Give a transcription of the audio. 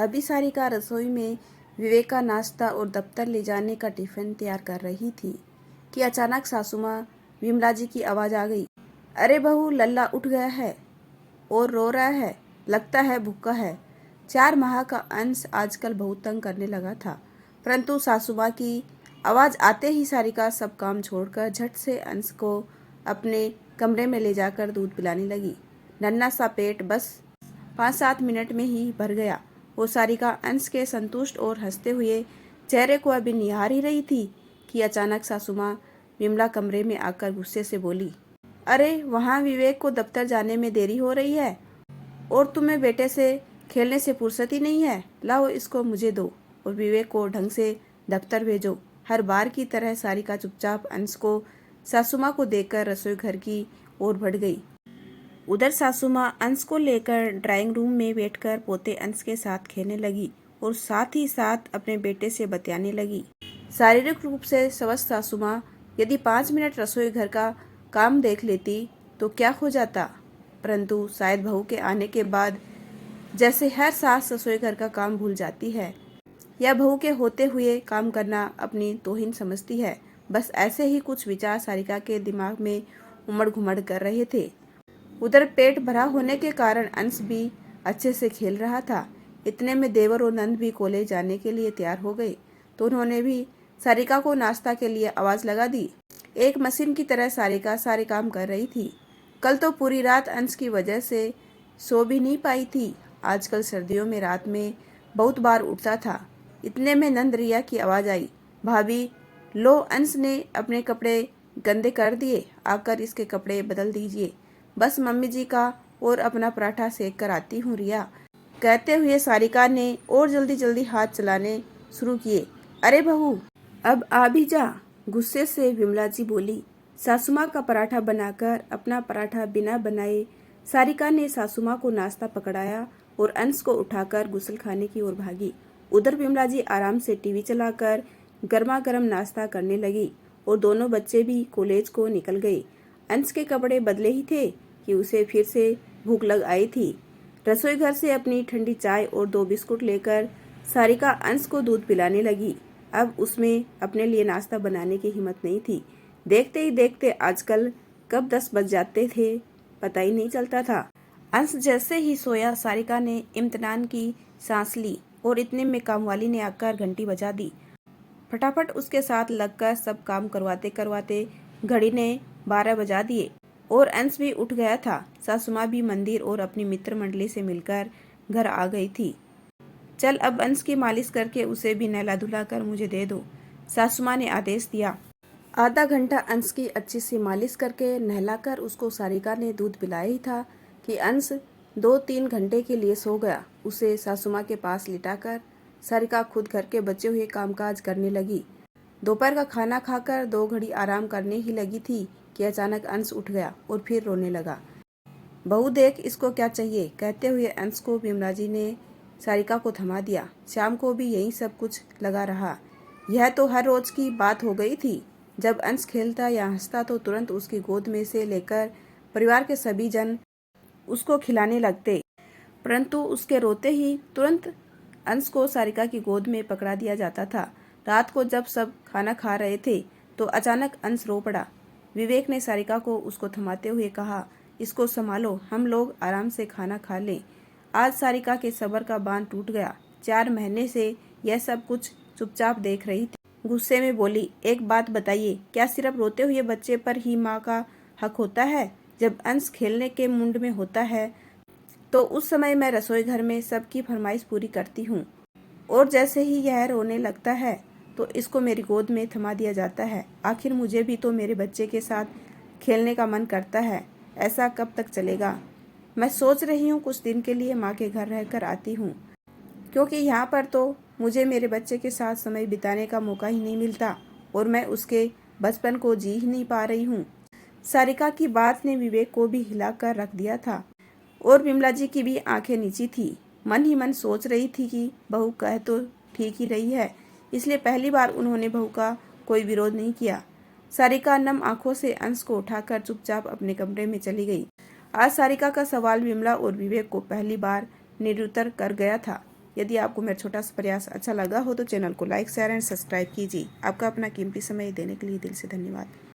अभी सारिका रसोई में विवेक का नाश्ता और दफ्तर ले जाने का टिफिन तैयार कर रही थी कि अचानक सासू माँ विमला जी की आवाज़ आ गई। अरे बहू, लल्ला उठ गया है और रो रहा है, लगता है भूखा है। 4 माह का अंश आजकल बहुत तंग करने लगा था, परंतु सासू माँ की आवाज़ आते ही सारिका सब काम छोड़कर झट से अंश को अपने कमरे में ले जाकर दूध पिलाने लगी। नन्हा सा पेट बस 5-7 मिनट में ही भर गया। वो सारिका अंश के संतुष्ट और हंसते हुए चेहरे को अभी निहार ही रही थी कि अचानक सासू माँ विमला कमरे में आकर गुस्से से बोली, अरे वहाँ विवेक को दफ्तर जाने में देरी हो रही है और तुम्हें बेटे से खेलने से फुर्सत ही नहीं है। लाओ इसको मुझे दो और विवेक को ढंग से दफ्तर भेजो। हर बार की तरह सारिका चुपचाप अंश को सासू माँ को देकर रसोई घर की ओर बढ़ गई। उधर सासू माँ अंश को लेकर ड्राइंग रूम में बैठकर पोते अंश के साथ खेलने लगी और साथ ही साथ अपने बेटे से बतियाने लगी। शारीरिक रूप से स्वस्थ सासू माँ यदि 5 मिनट रसोई घर का काम देख लेती तो क्या हो जाता, परंतु शायद बहू के आने के बाद जैसे हर सास रसोई घर का काम भूल जाती है या बहू के होते हुए काम करना अपनी तौहीन समझती है। बस ऐसे ही कुछ विचार सारिका के दिमाग में उमड़ घुमड़ कर रहे थे। उधर पेट भरा होने के कारण अंश भी अच्छे से खेल रहा था। इतने में देवर और नंद भी कॉलेज जाने के लिए तैयार हो गए तो उन्होंने भी सारिका को नाश्ता के लिए आवाज़ लगा दी। एक मशीन की तरह सारिका सारे काम कर रही थी। कल तो पूरी रात अंश की वजह से सो भी नहीं पाई थी। आजकल सर्दियों में रात में बहुत बार उठता था। इतने में नंद रिया की आवाज़ आई, भाभी लो, अंश ने अपने कपड़े गंदे कर दिए, आकर इसके कपड़े बदल दीजिए। बस मम्मी जी का और अपना पराठा सेक कर आती हूँ रिया, कहते हुए सारिका ने और जल्दी जल्दी हाथ चलाने शुरू किए। अरे बहू, अब आ भी जा, गुस्से से विमला जी बोली। सासू माँ का पराठा बनाकर अपना पराठा बिना बनाए सारिका ने सासू माँ को नाश्ता पकड़ाया और अंश को उठाकर गुसल खाने की ओर भागी। उधर विमला जी आराम से टीवी चलाकर गर्मा गर्म नाश्ता करने लगी और दोनों बच्चे भी कॉलेज को निकल गए। अंश के कपड़े बदले ही थे कि उसे फिर से भूख लग आई थी। रसोई घर से अपनी ठंडी चाय और 2 बिस्कुट लेकर सारिका अंश को दूध पिलाने लगी। अब उसमें अपने लिए नाश्ता बनाने की हिम्मत नहीं थी। देखते ही देखते आजकल कब 10 बज जाते थे पता ही नहीं चलता था। अंश जैसे ही सोया सारिका ने इम्तिनान की सांस ली और इतने में कामवाली ने आकर घंटी बजा दी। फटाफट उसके साथ लगकर सब काम करवाते करवाते घड़ी ने 12 बजा दिए और अंश भी उठ गया था। सासू माँ भी मंदिर और अपनी मित्र मंडली से मिलकर घर आ गई थी। चल अब अंश की मालिश करके उसे भी नहला धुला कर मुझे दे दो, सासू माँ ने आदेश दिया। आधा घंटा अंश की अच्छी सी मालिश करके नहलाकर उसको सारिका ने दूध पिलाया ही था कि अंश 2-3 घंटे के लिए सो गया। उसे सासू माँ के पास लिटाकर सारिका खुद घर के बचे हुए कामकाज करने लगी। दोपहर का खाना खाकर 2 घड़ी आराम करने ही लगी थी कि अचानक अंश उठ गया और फिर रोने लगा। बहू देख इसको क्या चाहिए, कहते हुए अंश को विमला जी ने सारिका को थमा दिया। शाम को भी यही सब कुछ लगा रहा। यह तो हर रोज की बात हो गई थी। जब अंश खेलता या हंसता तो तुरंत उसकी गोद में से लेकर परिवार के सभी जन उसको खिलाने लगते, परंतु उसके रोते ही तुरंत अंश को सारिका की गोद में पकड़ा दिया जाता था। रात को जब सब खाना खा रहे थे तो अचानक अंश रो पड़ा। विवेक ने सारिका को उसको थमाते हुए कहा, इसको संभालो, हम लोग आराम से खाना खा लें। आज सारिका के सब्र का बांध टूट गया। 4 महीने से यह सब कुछ चुपचाप देख रही थी। गुस्से में बोली, एक बात बताइए, क्या सिर्फ रोते हुए बच्चे पर ही माँ का हक होता है? जब अंश खेलने के मूड में होता है तो उस समय मैं रसोई घर में सबकी फरमाइश पूरी करती हूँ और जैसे ही यह रोने लगता है तो इसको मेरी गोद में थमा दिया जाता है। आखिर मुझे भी तो मेरे बच्चे के साथ खेलने का मन करता है। ऐसा कब तक चलेगा? मैं सोच रही हूँ कुछ दिन के लिए माँ के घर रहकर आती हूँ, क्योंकि यहाँ पर तो मुझे मेरे बच्चे के साथ समय बिताने का मौका ही नहीं मिलता और मैं उसके बचपन को जी ही नहीं पा रही हूँ। सारिका की बात ने विवेक को भी हिलाकर रख दिया था और विमला जी की भी आंखें नीची थी। मन ही मन सोच रही थी कि बहू कह तो ठीक ही रही है, इसलिए पहली बार उन्होंने बहू का कोई विरोध नहीं किया। सारिका नम आंखों से अंश को उठाकर चुपचाप अपने कमरे में चली गई। आज सारिका का सवाल विमला और विवेक को पहली बार निरुत्तर कर गया था। यदि आपको मेरा छोटा सा प्रयास अच्छा लगा हो तो चैनल को लाइक शेयर एंड सब्सक्राइब कीजिए। आपका अपना कीमती समय देने के लिए दिल से धन्यवाद।